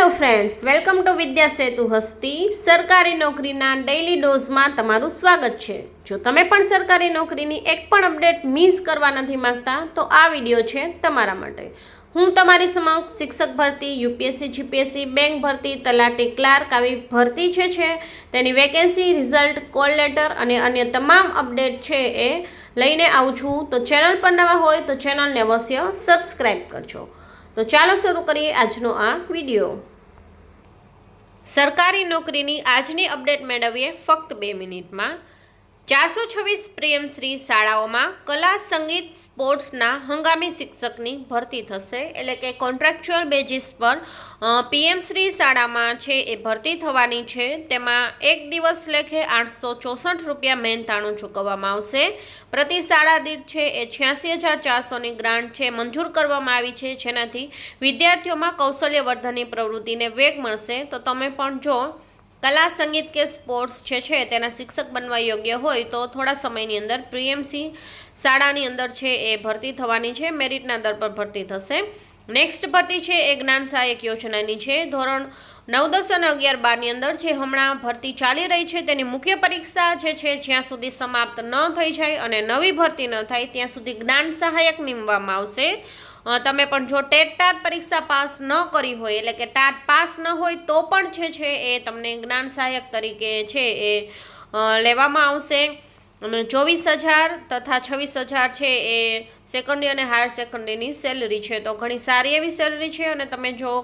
Hello friends, welcome to વિદ્યા સેતુ હસ્તી. સરકારી નોકરીના daily ડોઝમાં તમારું સ્વાગત છે. જો તમે પણ સરકારી નોકરીની એક પણ અપડેટ મિસ કરવા નથી માંગતા તો આ વિડીયો છે તમારા માટે. હું તમારી સમક્ષ શિક્ષક ભરતી, યુપીએસસી, જીપીએસસી, બેંક ભરતી, તલાટી, ક્લાર્ક આવી ભરતી છે તેની વેકેન્સી, રિઝલ્ટ, કોલ લેટર અને અન્ય તમામ અપડેટ છે એ લઈને આવું છું. તો ચેનલ પર નવા હોય તો ચેનલને અવશ્ય સબસ્ક્રાઈબ કરજો. તો ચાલો શરૂ કરીએ આજનો આ વિડીયો. સરકારી નોકરીની આજની અપડેટ મેળવીએ ફક્ત 2 મિનિટમાં. 426 પીએમશ્રી શાળાઓમાં કલા, સંગીત, સ્પોર્ટ્સના હંગામી શિક્ષકની ભરતી થશે. એટલે કે કોન્ટ્રાક્ચ્યુઅલ બેઝિસ પર પીએમશ્રી શાળામાં છે એ ભરતી થવાની છે. તેમાં એક દિવસ લેખે 864 રૂપિયા મહેનતાણું ચૂકવવામાં આવશે. પ્રતિ શાળા દીઠ છે એ 86,400ની ગ્રાન્ટ છે મંજૂર કરવામાં આવી છે, જેનાથી વિદ્યાર્થીઓમાં કૌશલ્યવર્ધનની પ્રવૃત્તિને વેગ મળશે. તો તમે પણ જો કલા, સંગીત કે સ્પોર્ટ્સ છે તેના શિક્ષક બનવા યોગ્ય હોય તો થોડા સમયની અંદર પીએમસી શાળાની અંદર છે એ ભરતી થવાની છે. મેરિટના દર પર ભરતી થશે. નેક્સ્ટ ભરતી છે એ જ્ઞાન સહાયક યોજનાની છે. ધોરણ 9, 10 અને 11, 12ની અંદર છે હમણાં ભરતી ચાલી રહી છે. તેની મુખ્ય પરીક્ષા છે જ્યાં સુધી સમાપ્ત ન થઈ જાય અને નવી ભરતી ન થાય ત્યાં સુધી જ્ઞાન સહાયક નીમવામાં આવશે. તમે પણ જો ટેટ પરીક્ષા પાસ ન કરી હોય, એટલે કે ટાટ પાસ ન હોય તો પણ છે એ તમને જ્ઞાન સહાયક તરીકે છે એ લેવામાં આવશે. અને 24,000 તથા 26,000 છે એ સેકન્ડરી અને હાયર સેકન્ડરીની સેલરી છે. તો ઘણી સારી એવી સેલરી છે. અને તમે જો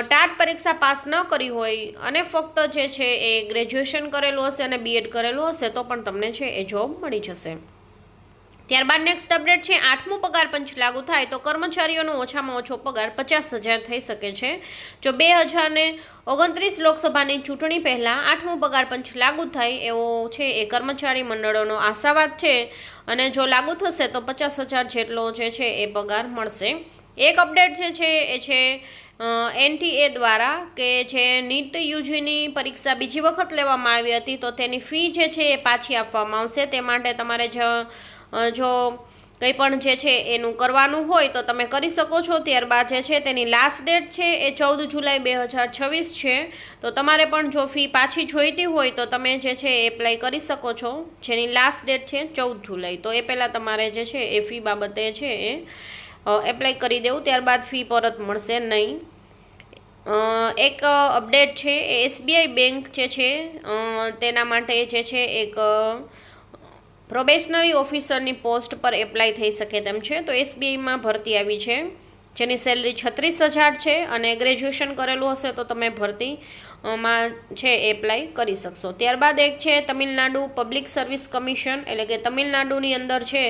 ટાટ પરીક્ષા પાસ ન કરી હોય અને ફક્ત જે છે એ ગ્રેજ્યુએશન કરેલું હશે અને બીએડ કરેલું હશે તો પણ તમને છે એ જોબ મળી જશે. ત્યારબાદ નેક્સ્ટ અપડેટ છે 8મું પગાર પંચ લાગુ થાય તો કર્મચારીઓનો ઓછામાં ઓછો પગાર 50,000 થઈ શકે છે. જો 2029 લોકસભાની ચૂંટણી પહેલાં 8મું પગાર પંચ લાગુ થાય એવો છે એ કર્મચારી મંડળોનો આશાવાદ છે. અને જો લાગુ થશે તો 50,000 જેટલો જે છે એ પગાર મળશે. એક અપડેટ જે છે એ છે NTA દ્વારા કે જે નીટ યુજીની પરીક્ષા બીજી વખત લેવામાં આવી હતી તો તેની ફી જે છે એ પાછી આપવામાં આવશે. તે માટે તમારે જો કંઈ પણ જે છે એનું કરવાનું હોય તો તમે કરી શકો છો. ત્યારબાદ જે છે તેની લાસ્ટ ડેટ છે એ 14 જુલાઈ 2026 છે. તો તમારે પણ જો ફી પાછી જોઈતી હોય તો તમે જે છે એ એપ્લાય કરી શકો છો, જેની લાસ્ટ ડેટ છે 14 જુલાઈ. તો એ પહેલાં તમારે જે છે એ ફી બાબતે છે એ એપ્લાય કરી દેવું, ત્યારબાદ ફી પરત મળશે નહીં. એક અપડેટ છે એ SBI બેંક જે છે તેના માટે જે છે એક પ્રોબેશનરી ઓફિસરની પોસ્ટ પર એપ્લાય થઈ શકે તેમ છે. તો SBIમાં ભરતી આવી છે જેની સેલરી 36,000 છે અને ગ્રેજ્યુએશન કરેલું હશે તો તમે ભરતીમાં છે એપ્લાય કરી શકશો. ત્યારબાદ એક છે તમિલનાડુ પબ્લિક સર્વિસ કમિશન, એટલે કે તમિલનાડુની અંદર છે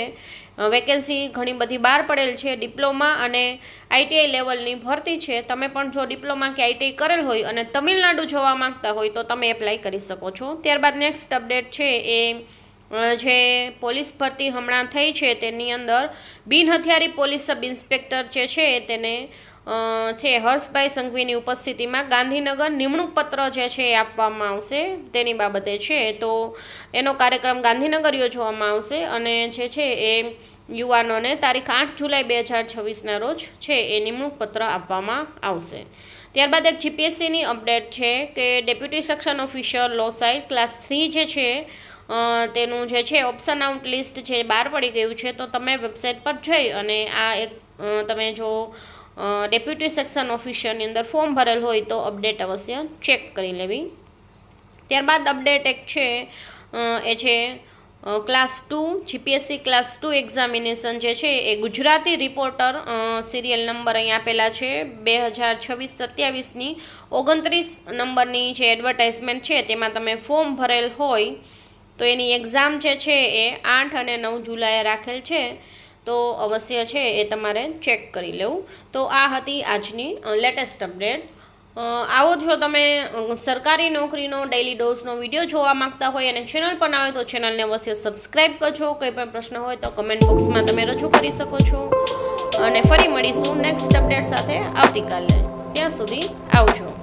વેકેન્સી ઘણી બધી બહાર પડેલ છે. ડિપ્લોમા અને ITI લેવલની ભરતી છે. તમે પણ જો ડિપ્લોમા કે ITI કરેલ હોય અને તમિલનાડુ જવા માંગતા હોય તો તમે એપ્લાય કરી શકો છો. ત્યારબાદ નેક્સ્ટ અપડેટ છે એ જે પોલીસ ભરતી હમણાં થઈ છે તેની અંદર બિન હથિયારી પોલીસ સબ ઇન્સ્પેક્ટર જે છે તેને છે હર્ષભાઈ સંઘવીની ઉપસ્થિતિમાં ગાંધીનગર નિમણૂક પત્ર જે છે એ આપવામાં આવશે તેની બાબતે છે. તો એનો કાર્યક્રમ ગાંધીનગર યોજવામાં આવશે અને જે છે એ યુવાનોને તારીખ 8 જુલાઈ 2026ના રોજ છે એ નિમણૂક પત્ર આપવામાં આવશે. ત્યારબાદ એક જીપીએસસીની અપડેટ છે કે ડેપ્યુટી સેક્શન ઓફિસર લો સાઇડ ક્લાસ 3 જે છે તેનું જે છે ઓપ્શન આઉટ લિસ્ટ છે બહાર પડી ગયું છે. તો તમે વેબસાઇટ પર જઈ અને આ એક તમે જો ડેપ્યુટી સેક્શન ઓફિસરની અંદર ફોર્મ ભરેલ હોય તો અપડેટ અવશ્ય ચેક કરી લેવી. ત્યારબાદ અપડેટ એક છે એ છે ક્લાસ 2 જીપીએસસી ક્લાસ 2 એક્ઝામિનેશન જે છે એ ગુજરાતી રિપોર્ટર સિરિયલ નંબર અહીં આપેલા છે 2026-27ની 29 નંબરની જે એડવર્ટાઇઝમેન્ટ છે તેમાં તમે ફોર્મ ભરેલ હોય તો એની એક્ઝામ જે છે એ 8 અને 9 જુલાઈએ રાખેલ છે. તો અવશ્ય છે એ તમારે ચેક કરી લેવું. તો આ હતી આજની લેટેસ્ટ અપડેટ. આવો જો તમે સરકારી નોકરીનો ડેઇલી ડોઝનો વિડીયો જોવા માંગતા હોય અને ચેનલ પર ના હોય તો ચેનલને અવશ્ય સબસ્ક્રાઈબ કરજો. કંઈ પણ પ્રશ્ન હોય તો કમેન્ટ બોક્સમાં તમે રજૂ કરી શકો છો. અને ફરી મળીશું નેક્સ્ટ અપડેટ સાથે આવતીકાલે. ત્યાં સુધી આવજો.